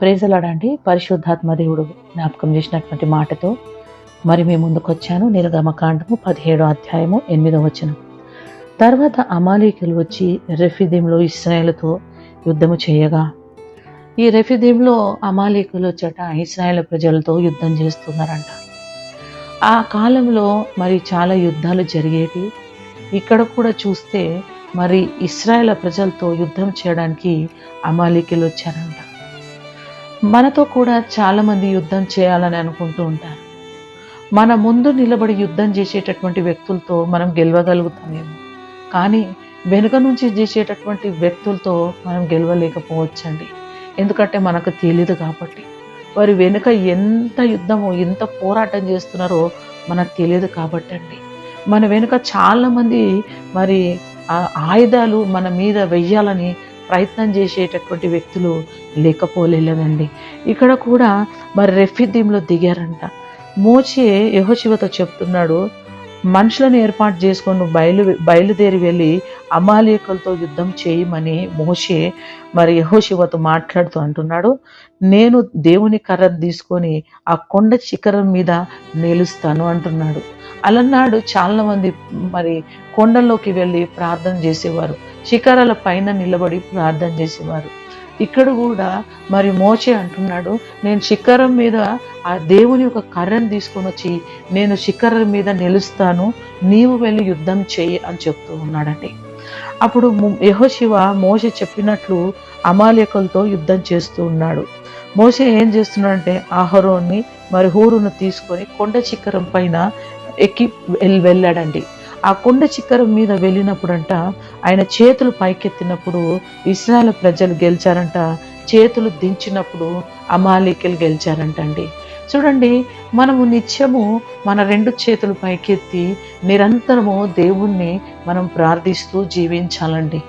ప్రైజలాడండి. పరిశుద్ధాత్మ దేవుడు జ్ఞాపకం చేసినటువంటి మాటతో మరి మీ ముందుకు వచ్చాను. నిర్గమకాండము 17వ అధ్యాయము 8వ వచనం. తర్వాత అమాలేకీయులు వచ్చి రెఫీదీంలో ఇశ్రాయేలుతో యుద్ధము చేయగా, ఈ రెఫీదీంలో అమాలేకీయులు వచ్చట ఇశ్రాయేలు ప్రజలతో యుద్ధం చేస్తున్నారంట. ఆ కాలంలో మరి చాలా యుద్ధాలు జరిగేవి. ఇక్కడ కూడా చూస్తే మరి ఇశ్రాయేలు ప్రజలతో యుద్ధం చేయడానికి అమాలేకీయులు వచ్చారంట. మనతో కూడా చాలామంది యుద్ధం చేయాలని అనుకుంటూ ఉంటారు. మన ముందు నిలబడి యుద్ధం చేసేటటువంటి వ్యక్తులతో మనం గెలవగలుగుతామేమో, కానీ వెనుక నుంచి చేసేటటువంటి వ్యక్తులతో మనం గెలవలేకపోవచ్చండి. ఎందుకంటే మనకు తెలియదు కాబట్టి. వారి వెనుక ఎంత యుద్ధమో ఎంత పోరాటం చేస్తున్నారో మనకు తెలియదు కాబట్టి అండి. మన వెనుక చాలామంది మరి ఆయుధాలు మన మీద వెయ్యాలని ప్రయత్నం చేసేటటువంటి వ్యక్తులు లేకపోలేదండి. ఇక్కడ కూడా మరి రెఫీదీంలో దిగారంట. మోషే యెహోషువతో చెప్తున్నాడు, మనుషులను ఏర్పాటు చేసుకొని బయలుదేరి వెళ్ళి అమాలేకులతో యుద్ధం చేయమని మోషే మరి యెహోషువతో మాట్లాడుతూ అంటున్నాడు, నేను దేవుని కర్రను తీసుకొని ఆ కొండ శిఖరం మీద నిలుస్తాను అంటున్నాడు. అలానాడు చాలా మంది మరి కొండల్లోకి వెళ్ళి ప్రార్థన చేసేవారు, శిఖరాల పైన నిలబడి ప్రార్థన చేసేవారు. ఇక్కడ కూడా మరి మోషే అంటున్నాడు, నేను శిఖరం మీద ఆ దేవుని యొక్క కర్రను తీసుకొని వచ్చి నేను శిఖరం మీద నిలుస్తాను, నీవు వెళ్ళి యుద్ధం చెయ్యి అని చెప్తూ ఉన్నాడండి. అప్పుడు యెహోషువ మోషే చెప్పినట్లు అమాలేకులతో యుద్ధం చేస్తూ ఉన్నాడు. మోషే ఏం చేస్తున్నాడంటే అహరోన్ని మరి హూరును తీసుకొని కొండ శిఖరం పైన ఎక్కి వెళ్ళాడండి. ఆ కొండ శిఖరం మీద వెళ్ళినప్పుడంట ఆయన చేతులు పైకెత్తినప్పుడు ఇశ్రాయేలు ప్రజలు గెలిచారంట, చేతులు దించినప్పుడు అమాలేకీయులు గెలిచారంటండి. చూడండి, మనము నిత్యము మన 2 చేతులు పైకెత్తి నిరంతరము దేవుణ్ణి మనం ప్రార్థిస్తూ జీవించాలండి.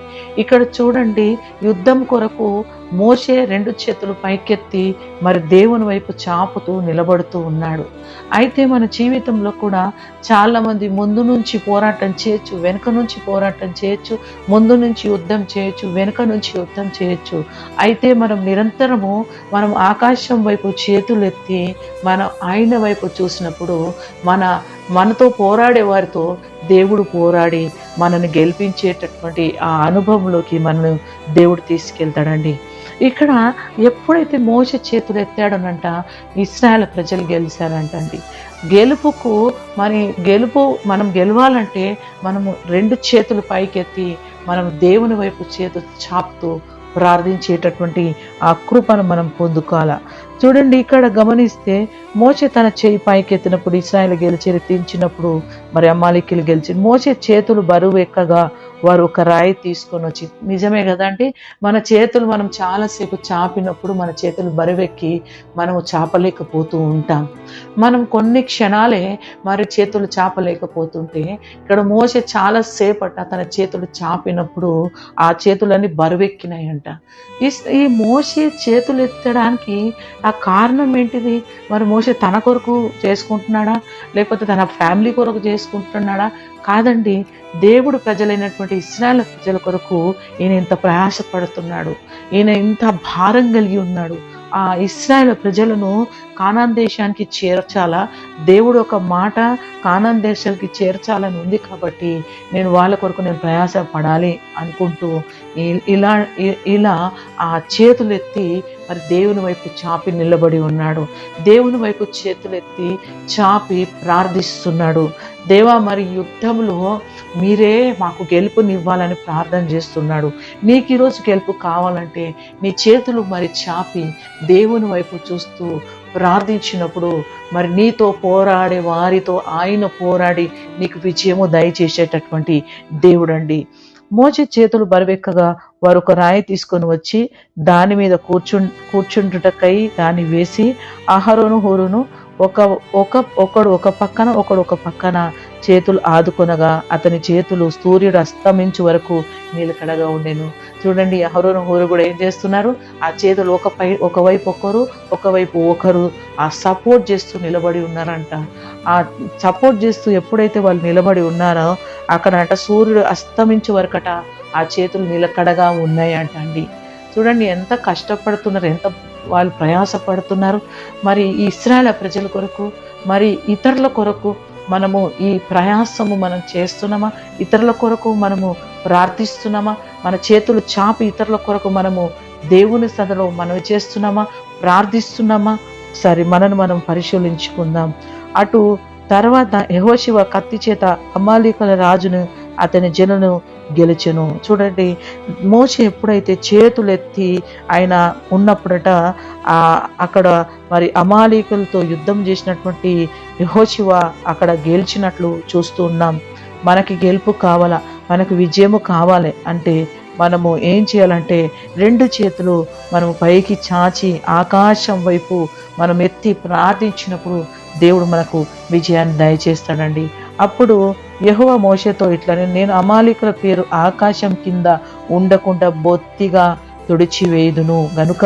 ఇక్కడ చూడండి, యుద్ధం కొరకు మోషే 2 చేతులు పైకెత్తి మరి దేవుని వైపు చాపుతూ నిలబడుతూ ఉన్నాడు. అయితే మన జీవితంలో కూడా చాలామంది ముందు నుంచి పోరాటం చేయొచ్చు, వెనుక నుంచి పోరాటం చేయొచ్చు, ముందు నుంచి యుద్ధం చేయొచ్చు, వెనుక నుంచి యుద్ధం చేయొచ్చు. అయితే మనం నిరంతరము మనం ఆకాశం వైపు చేతులు ఎత్తి మనం ఆయన వైపు చూసినప్పుడు మనతో పోరాడే వారితో దేవుడు పోరాడి మనల్ని గెలిపించేటటువంటి ఆ అనుభవంలోకి మనల్ని దేవుడు తీసుకెళ్తాడండి. ఇక్కడ ఎప్పుడైతే మోషే చేతులు ఎత్తాడనంట ఇశ్రాయేలు ప్రజలు గెలిచారంటండి. మనం గెలవాలంటే మనము 2 చేతులు పైకెత్తి మనం దేవుని వైపు చేతులు చాపుతూ ప్రార్థించేటటువంటి ఆ కృపను మనం పొందుకోవాలా. చూడండి, ఇక్కడ గమనిస్తే మోషే తన చేయి పైకెత్తినప్పుడు ఇశ్రాయేలు గెలిచి దించినప్పుడు మరి అమాలేకీయులు గెలిచి, మోషే చేతులు బరువు ఎక్కగా వారు ఒక రాయి తీసుకొని వచ్చి, నిజమే కదండి, మన చేతులు మనం చాలాసేపు చాపినప్పుడు మన చేతులు బరువెక్కి మనము చాపలేకపోతూ ఉంటాం. మనం కొన్ని క్షణాలే మరి చేతులు చాపలేకపోతుంటే ఇక్కడ మోషే చాలాసేపట తన చేతులు చాపినప్పుడు ఆ చేతులన్నీ బరువెక్కినాయంట. ఈ మోషే చేతులు ఎత్తడానికి ఆ కారణం ఏంటిది? మరి మోషే తన కొరకు చేసుకుంటున్నాడా, లేకపోతే తన ఫ్యామిలీ కొరకు చేసుకుంటున్నాడా? కాదండి, దేవుడు ప్రజలైనటువంటి ఇశ్రాయేలు ప్రజల కొరకు ఈయన ఇంత ప్రయాసపడుతున్నాడు, ఈయన ఇంత భారం కలిగి ఉన్నాడు. ఆ ఇశ్రాయేలు ప్రజలను కానాన్ దేశానికి చేర్చాలా, దేవుడు ఒక మాట కానాన్ దేశానికి చేర్చాలని ఉంది కాబట్టి నేను వాళ్ళ కొరకు నేను ప్రయాస పడాలి అనుకుంటూ ఇలా ఆ చేతులు ఎత్తి మరి దేవుని వైపు చాపి నిలబడి ఉన్నాడు. దేవుని వైపు చేతులెత్తి చాపి ప్రార్థిస్తున్నాడు. దేవా, మరి యుద్ధంలో మీరే మాకు గెలుపునివ్వాలని ప్రార్థన చేస్తున్నాడు. నీకు ఈరోజు గెలుపు కావాలంటే నీ చేతులు మరి చాపి దేవుని వైపు చూస్తూ ప్రార్థించినప్పుడు మరి నీతో పోరాడే వారితో ఆయన పోరాడి నీకు విజయము దయచేసేటటువంటి దేవుడండి. మోషే చేతులు బరువెక్కగా వారు ఒక రాయి తీసుకొని వచ్చి దాని మీద కూర్చుంటుటకై దాన్ని వేసి అహరోను హూరును ఒకడు ఒక పక్కన ఒకడు ఒక పక్కన చేతులు ఆదుకొనగా అతని చేతులు సూర్యుడు అస్తమించు వరకు నిలకడగా ఉండెను. చూడండి, అహరోను హూరు కూడా ఏం చేస్తున్నారు? ఆ చేతులు ఒకవైపు ఒకరు ఆ సపోర్ట్ చేస్తూ నిలబడి ఉన్నారంట. ఆ సపోర్ట్ చేస్తూ ఎప్పుడైతే వాళ్ళు నిలబడి ఉన్నారో అక్కడంట సూర్యుడు అస్తమించే వరకట ఆ చేతులు నిలకడగా ఉన్నాయంట అండి. చూడండి, ఎంత కష్టపడుతున్నారు, ఎంత వాళ్ళు ప్రయాసపడుతున్నారు. మరి ఈ ఇశ్రాయేలు ప్రజల కొరకు, మరి ఇతరుల కొరకు మనము ఈ ప్రయాసము మనం చేస్తున్నామా? ఇతరుల కొరకు మనము ప్రార్థిస్తున్నామా? మన చేతులు చాపి ఇతరుల కొరకు మనము దేవుని సన్నిధిలో మనవి చేస్తున్నామా? ప్రార్థిస్తున్నామా? సరే, మనను మనం పరిశీలించుకుందాం. అటు తర్వాత యెహోషువ కత్తి చేత అమాలేకుల రాజును అతని జనులను గెలిచెను. చూడండి, మోషే ఎప్పుడైతే చేతులెత్తి ఆయన ఉన్నప్పుడట అక్కడ మరి అమాలేకులతో యుద్ధం చేసినటువంటి యెహోషువ అక్కడ గెలిచినట్లు చూస్తూ ఉన్నాం. మనకి గెలుపు కావాలా, మనకు విజయము కావాలి అంటే మనము ఏం చేయాలంటే 2 చేతులు మనము పైకి చాచి ఆకాశం వైపు మనం ఎత్తి ప్రార్థించినప్పుడు దేవుడు మనకు విజయాన్ని దయచేస్తాడండి. అప్పుడు యెహోవా మోషేతో ఇట్లని, నేను అమాలేకుల పేరు ఆకాశం కింద ఉండకుండా బొత్తిగా తుడిచివేయుదును గనుక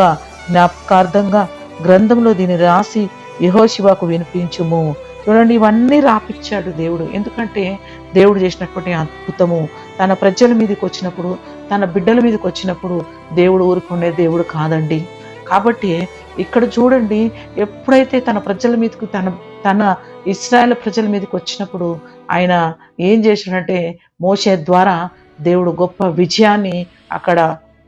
జ్ఞాపకార్థంగా గ్రంథంలో దీన్ని రాసి యెహోషువకు వినిపించుము. చూడండి, ఇవన్నీ రాపిచ్చాడు దేవుడు. ఎందుకంటే దేవుడు చేసినటువంటి అద్భుతము తన ప్రజల మీదకి వచ్చినప్పుడు, తన బిడ్డల మీదకి వచ్చినప్పుడు దేవుడు ఊరుకునే దేవుడు కాదండి. కాబట్టి ఇక్కడ చూడండి, ఎప్పుడైతే తన ప్రజల మీదకు తన ఇశ్రాయేలు ప్రజల మీదకి వచ్చినప్పుడు ఆయన ఏం చేశాడంటే మోషే ద్వారా దేవుడు గొప్ప విజయాన్ని అక్కడ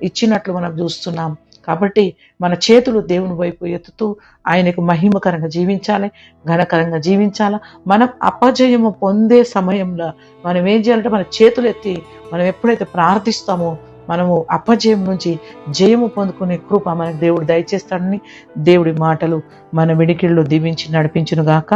ఇచ్చినట్లు మనం చూస్తున్నాం. కాబట్టి మన చేతులు దేవుని వైపు ఎత్తుతూ ఆయనకు మహిమకరంగా జీవించాలి, ఘనకరంగా జీవించాలి. మనం అపజయము పొందే సమయంలో మనం ఏం చేయాలంటే మన చేతులు ఎత్తి మనం ఎప్పుడైతే ప్రార్థిస్తామో మనము అపజయం నుంచి జయము పొందుకునే కృప మనకు దేవుడు దయచేస్తాడని దేవుడి మాటలు మన వినికిడిలో దీవించి నడిపించును గాక.